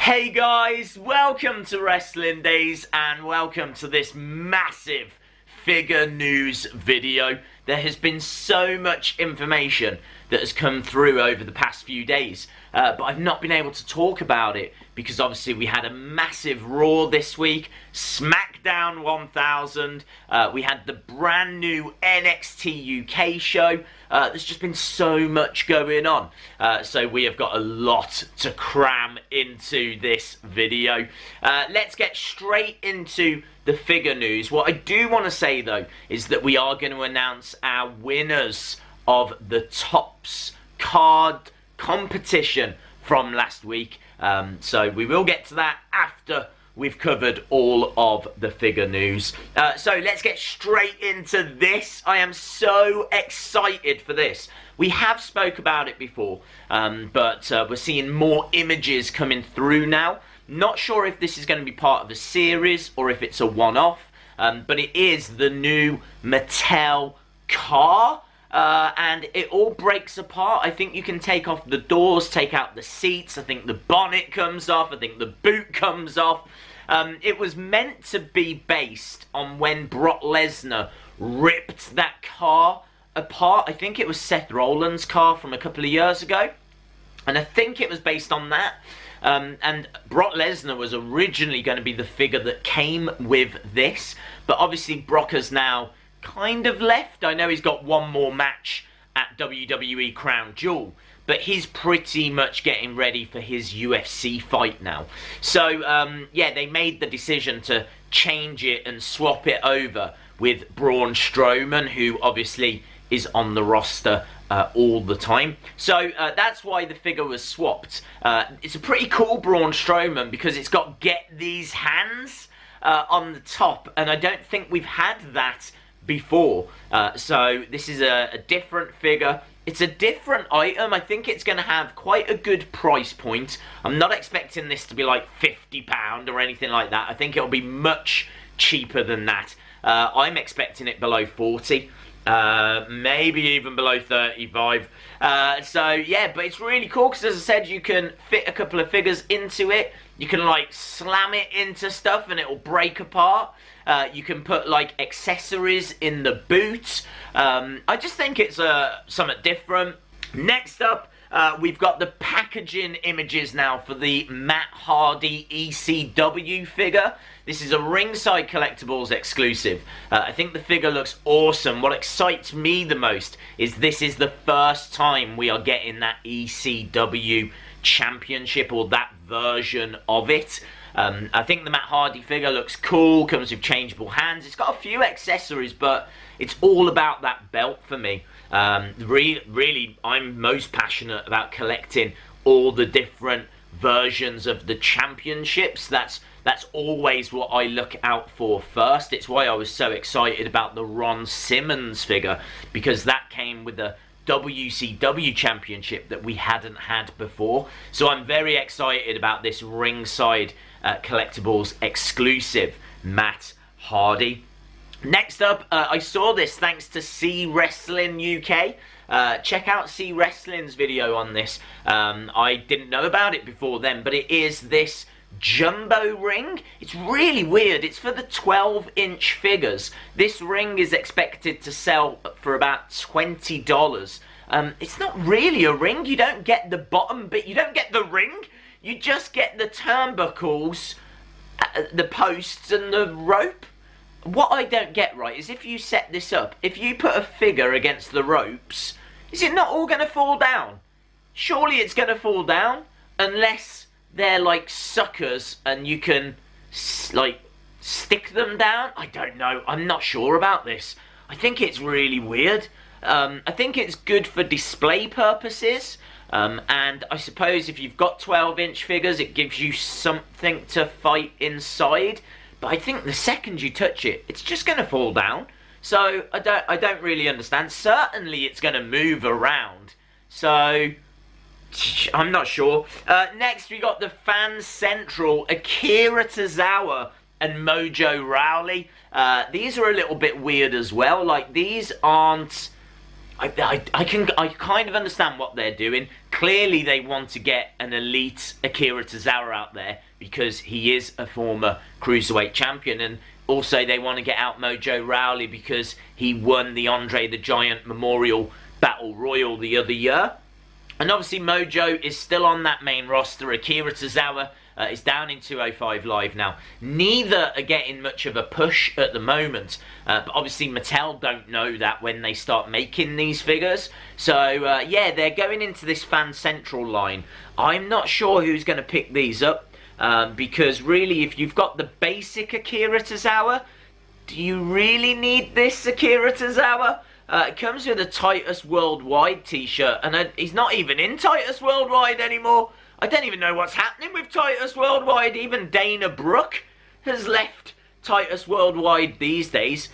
Hey guys, welcome to Wrestling Days and welcome to this massive figure news video. There has been so much information that has come through over the past few days, but I've not been able to talk about it because obviously we had a massive Raw this week, SmackDown 1000, we had the brand new NXT UK show. There's just been so much going on, so we have got a lot to cram into this video. Let's get straight into the figure news. What I do want to say though is that we are going to announce our winners of the TOPPS card competition from last week. So we will get to that after we've covered all of the figure news. So let's get straight into this. I am so excited for this. We have spoke about it before, but we're seeing more images coming through now. Not sure if this is going to be part of a series or if it's a one-off, but it is the new Mattel car. And it all breaks apart. I think you can take off the doors, take out the seats. I think the bonnet comes off. I think the boot comes off. It was meant to be based on when Brock Lesnar ripped that car apart. I think it was Seth Rollins' car from a couple of years ago. And I think it was based on that. And Brock Lesnar was originally going to be the figure that came with this. But obviously Brock has now kind of left. I know he's got one more match at WWE Crown Jewel, but he's pretty much getting ready for his UFC fight now. So yeah, they made the decision to change it and swap it over with Braun Strowman, who obviously is on the roster all the time. So that's why the figure was swapped. It's a pretty cool Braun Strowman because it's got "get these hands" on the top, and I don't think we've had that before. So this is a different figure. It's a different item. I think it's going to have quite a good price point. I'm not expecting this to be like £50 or anything like that. I think it'll be much cheaper than that. I'm expecting it below 40, maybe even below 35. So yeah, but it's really cool because, as I said, you can fit a couple of figures into it. You can like slam it into stuff and it will break apart. You can put like accessories in the boot. I just think it's something different. Next up, we've got the packaging images now for the Matt Hardy ECW figure. This is a Ringside Collectables exclusive. I think the figure looks awesome. What excites me the most is this is the first time we are getting that ECW championship, or that version of it. I think the Matt Hardy figure looks cool, comes with changeable hands. It's got a few accessories, but it's all about that belt for me. Really, I'm most passionate about collecting all the different versions of the championships. That's always what I look out for first. It's why I was so excited about the Ron Simmons figure, because that came with the WCW championship that we hadn't had before. So I'm very excited about this Ringside Collectables exclusive Matt Hardy. Next up, I saw this thanks to C Wrestling UK. Check out C Wrestling's video on this. I didn't know about it before then, but it is this jumbo ring. It's really weird. It's for the 12-inch figures. This ring is expected to sell for about $20. It's not really a ring. You don't get the bottom bit. You don't get the ring. You just get the turnbuckles, the posts and the rope. What I don't get right is, if you set this up, if you put a figure against the ropes, is it not all going to fall down? Surely it's going to fall down, unless they're like suckers and you can like stick them down. I don't know. I'm not sure about this. I think it's really weird. I think it's good for display purposes. And I suppose if you've got 12-inch figures, it gives you something to fight inside. But I think the second you touch it, it's just going to fall down. So I don't really understand. Certainly it's going to move around. So I'm not sure. Next, we got the Fan Central Akira Tozawa and Mojo Rawley. These are a little bit weird as well. Like, these aren't I kind of understand what they're doing. Clearly, they want to get an elite Akira Tozawa out there because he is a former cruiserweight champion, and also they want to get out Mojo Rawley because he won the Andre the Giant Memorial Battle Royal the other year. And obviously Mojo is still on that main roster. Akira Tozawa is down in 205 Live now. Neither are getting much of a push at the moment. But obviously Mattel don't know that when they start making these figures. So yeah, they're going into this Fan Central line. I'm not sure who's going to pick these up. Because really, if you've got the basic Akira Tozawa, do you really need this Akira Tozawa? It comes with a Titus Worldwide t-shirt, and he's not even in Titus Worldwide anymore. I don't even know what's happening with Titus Worldwide. Even Dana Brooke has left Titus Worldwide these days.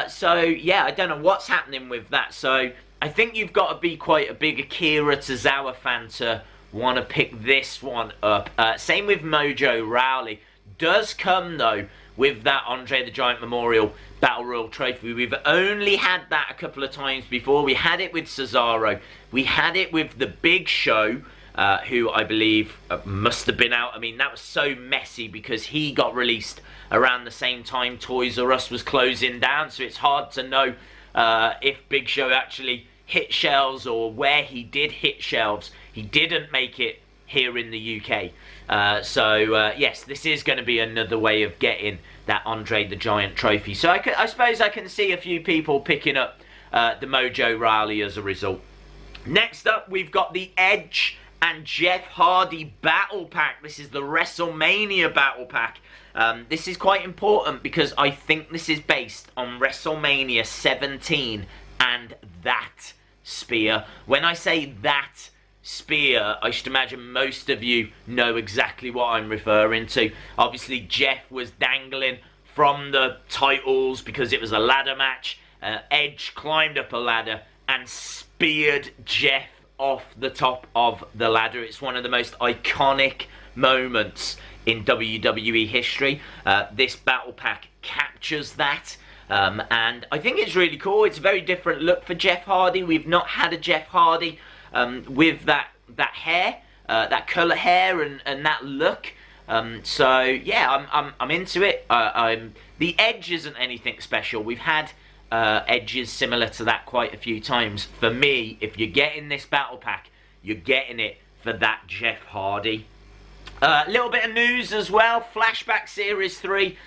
So, yeah, I don't know what's happening with that. So, I think you've got to be quite a big Akira Tozawa fan to want to pick this one up. Same with Mojo Rawley. Does come, though, with that Andre the Giant Memorial Battle Royal Trophy. We've only had that a couple of times before. We had it with Cesaro. We had it with the Big Show, who I believe must have been out. I mean, that was so messy because he got released around the same time Toys R Us was closing down. So it's hard to know if Big Show actually hit shelves or where he did hit shelves. He didn't make it here in the UK. So yes, this is going to be another way of getting that Andre the Giant trophy. So I suppose I can see a few people picking up the Mojo Rawley as a result. Next up, we've got the Edge and Jeff Hardy Battle Pack. This is the WrestleMania Battle Pack. This is quite important because I think this is based on WrestleMania 17 and that spear. When I say that spear, I should imagine most of you know exactly what I'm referring to. Obviously, Jeff was dangling from the titles because it was a ladder match. Edge climbed up a ladder and speared Jeff off the top of the ladder. It's one of the most iconic moments in WWE history. This battle pack captures that. And I think it's really cool. It's a very different look for Jeff Hardy. We've not had a Jeff Hardy with that hair, that colour hair and that look. So yeah, I'm into it. The Edge isn't anything special. We've had Edges similar to that quite a few times. For me, if you're getting this battle pack, you're getting it for that Jeff Hardy. A little bit of news as well. Flashback Series 3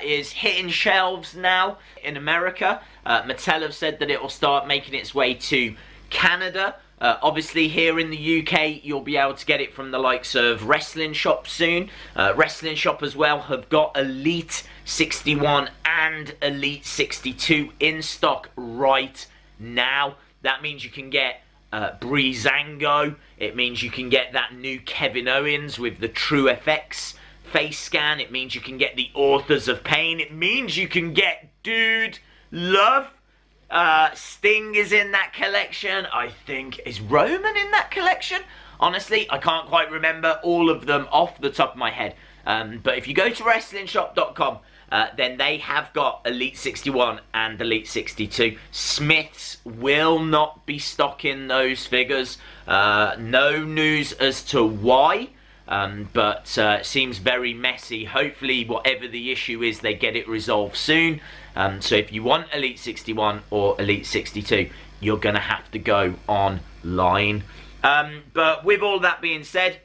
is hitting shelves now in America. Mattel have said that it will start making its way to Canada. Obviously here in the UK you'll be able to get it from the likes of Wrestling Shop soon. Wrestling Shop as well have got Elite 61 and Elite 62 in stock right now. That means you can get Breezango. It means you can get that new Kevin Owens with the True FX face scan. It means you can get the Authors of Pain. It means you can get Dude Love. Sting is in that collection. I think, is Roman in that collection? Honestly, I can't quite remember all of them off the top of my head. But if you go to WrestlingShop.com, then they have got Elite 61 and Elite 62. Smiths will not be stocking those figures. No news as to why. But it seems very messy. Hopefully, whatever the issue is, they get it resolved soon. So if you want Elite 61 or Elite 62, you're going to have to go online. But with all that being said,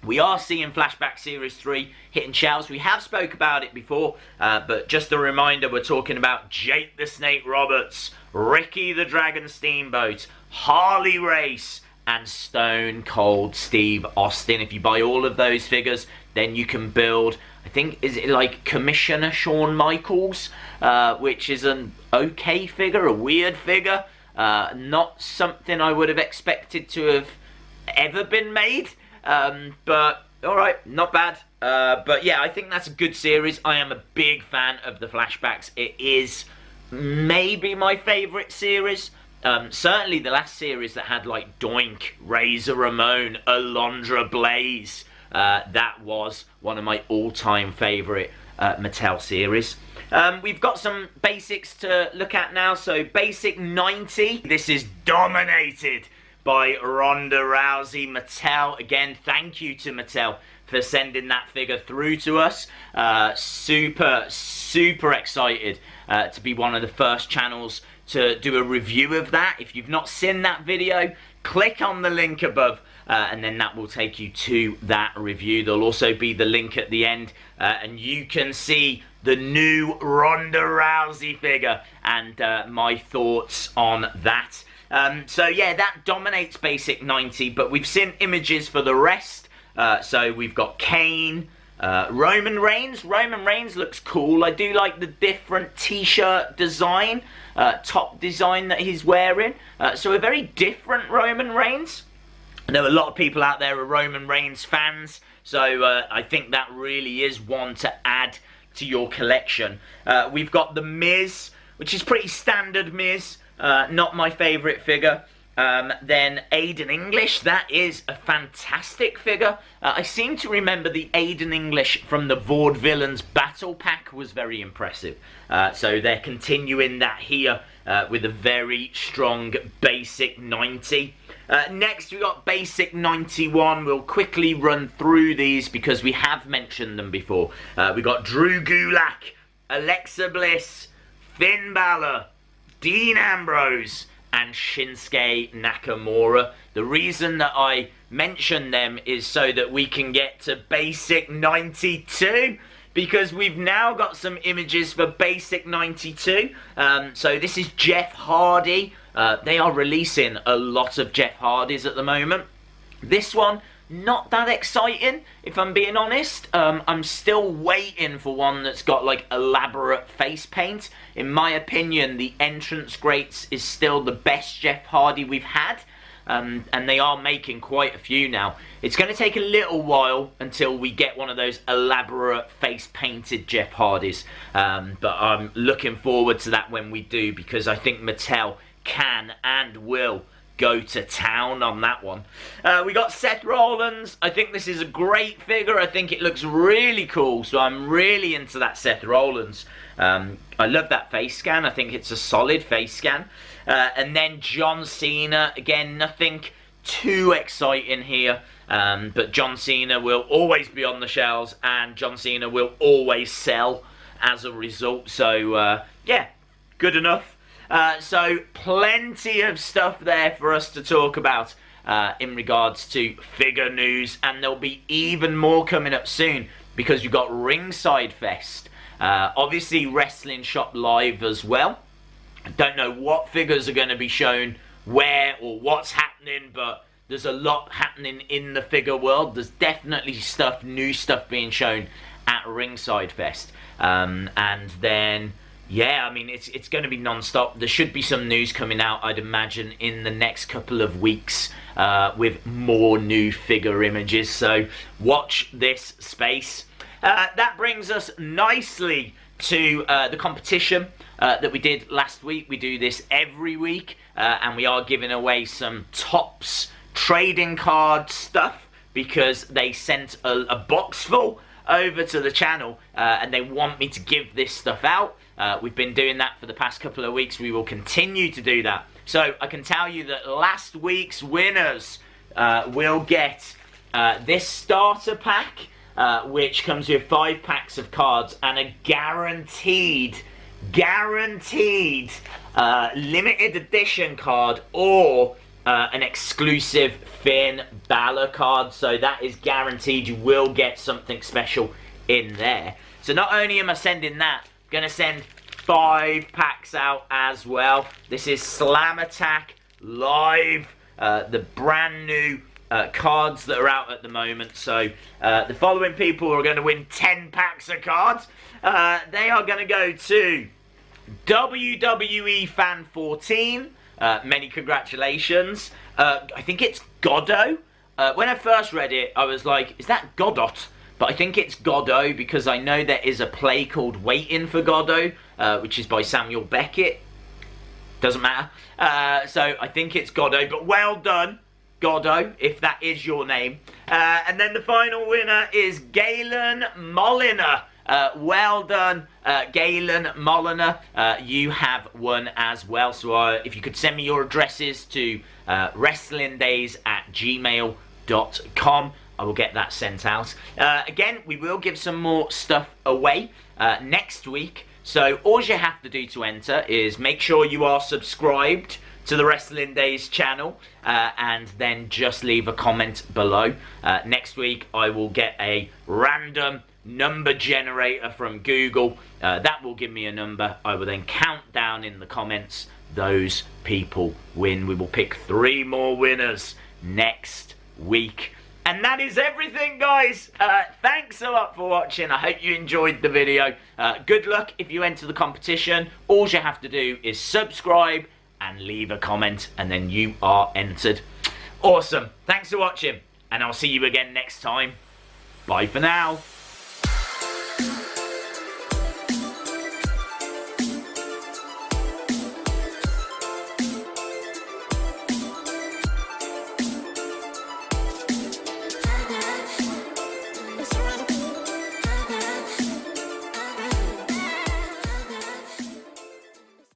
we are seeing Flashback Series 3 hitting shelves. We have spoke about it before, but just a reminder, we're talking about Jake the Snake Roberts, Ricky the Dragon Steamboat, Harley Race, and Stone Cold Steve Austin. If you buy all of those figures, then you can build, I think, is it like Commissioner Shawn Michaels, which is an okay figure, a weird figure, not something I would have expected to have ever been made, but alright, not bad. But yeah, I think that's a good series. I am a big fan of the flashbacks. It is maybe my favourite series. Certainly the last series that had like Doink, Razor Ramon, Alondra Blaze, that was one of my all-time favourite Mattel series. We've got some basics to look at now. So basic 90, this is dominated by Ronda Rousey. Mattel, again, thank you to Mattel for sending that figure through to us. Super excited to be one of the first channels to do a review of that. If you've not seen that video, click on the link above and then that will take you to that review. There'll also be the link at the end and you can see the new Ronda Rousey figure and my thoughts on that. So yeah, that dominates basic 90, but we've seen images for the rest. So we've got Kane, Roman Reigns. Roman Reigns looks cool. I do like the different t-shirt design, top design that he's wearing. So a very different Roman Reigns. I know a lot of people out there are Roman Reigns fans, so I think that really is one to add to your collection. We've got the Miz, which is pretty standard Miz, not my favourite figure. Then Aiden English, that is a fantastic figure. I seem to remember the Aiden English from the Vaudevillains Battle Pack was very impressive. So they're continuing that here with a very strong basic 90. Next we got basic 91. We'll quickly run through these because we have mentioned them before. We got Drew Gulak, Alexa Bliss, Finn Balor, Dean Ambrose, and Shinsuke Nakamura. The reason that I mention them is so that we can get to basic 92, because we've now got some images for basic 92. So this is Jeff Hardy. They are releasing a lot of Jeff Hardys at the moment. This one, not that exciting, if I'm being honest. I'm still waiting for one that's got like elaborate face paint. In my opinion, the entrance greats is still the best Jeff Hardy we've had. And they are making quite a few now. It's going to take a little while until we get one of those elaborate face painted Jeff Hardys. But I'm looking forward to that when we do, because I think Mattel can and will go to town on that one. We got Seth Rollins. I think this is a great figure. I think it looks really cool, so I'm really into that Seth Rollins. I love that face scan. I think it's a solid face scan. And then John Cena. Again, nothing too exciting here, but John Cena will always be on the shelves and John Cena will always sell as a result. So yeah, good enough. So plenty of stuff there for us to talk about in regards to figure news, and there'll be even more coming up soon because you've got Ringside Fest, obviously Wrestling Shop Live as well. I don't know what figures are going to be shown where or what's happening, but there's a lot happening in the figure world. There's definitely stuff, new stuff being shown at Ringside Fest, and then yeah, I mean, it's going to be non-stop. There should be some news coming out, I'd imagine, in the next couple of weeks with more new figure images. So watch this space. That brings us nicely to the competition that we did last week. We do this every week, and we are giving away some TOPPS trading card stuff because they sent a box full over to the channel and they want me to give this stuff out. We've been doing that for the past couple of weeks. We will continue to do that. So I can tell you that last week's winners will get this starter pack, which comes with 5 packs of cards and a guaranteed limited edition card or an exclusive Finn Balor card. So that is guaranteed. You will get something special in there. So not only am I sending that, I'm going to send 5 packs out as well. This is Slam Attack Live, the brand new cards that are out at the moment. So the following people are going to win 10 packs of cards. They are going to go to WWE Fan 14. Many congratulations. I think it's Godot. When I first read it, I was like, is that Godot? But I think it's Godot because I know there is a play called Waiting for Godot, which is by Samuel Beckett. Doesn't matter. So I think it's Godot, but well done, Godot, if that is your name. And then the final winner is Galen Moliner. Well done, Galen Moliner. You have won as well. So if you could send me your addresses to wrestlingdays@gmail.com, I will get that sent out. Again, we will give some more stuff away next week. So all you have to do to enter is make sure you are subscribed to the Wrestling Days channel, and then just leave a comment below. Next week I will get a random number generator from Google. That will give me a number. I will then count down in the comments. Those people win. We will pick 3 more winners next week. And that is everything, guys. Thanks a lot for watching. I hope you enjoyed the video. Good luck if you enter the competition. All you have to do is subscribe and leave a comment, and then you are entered. Awesome. Thanks for watching, and I'll see you again next time. Bye for now.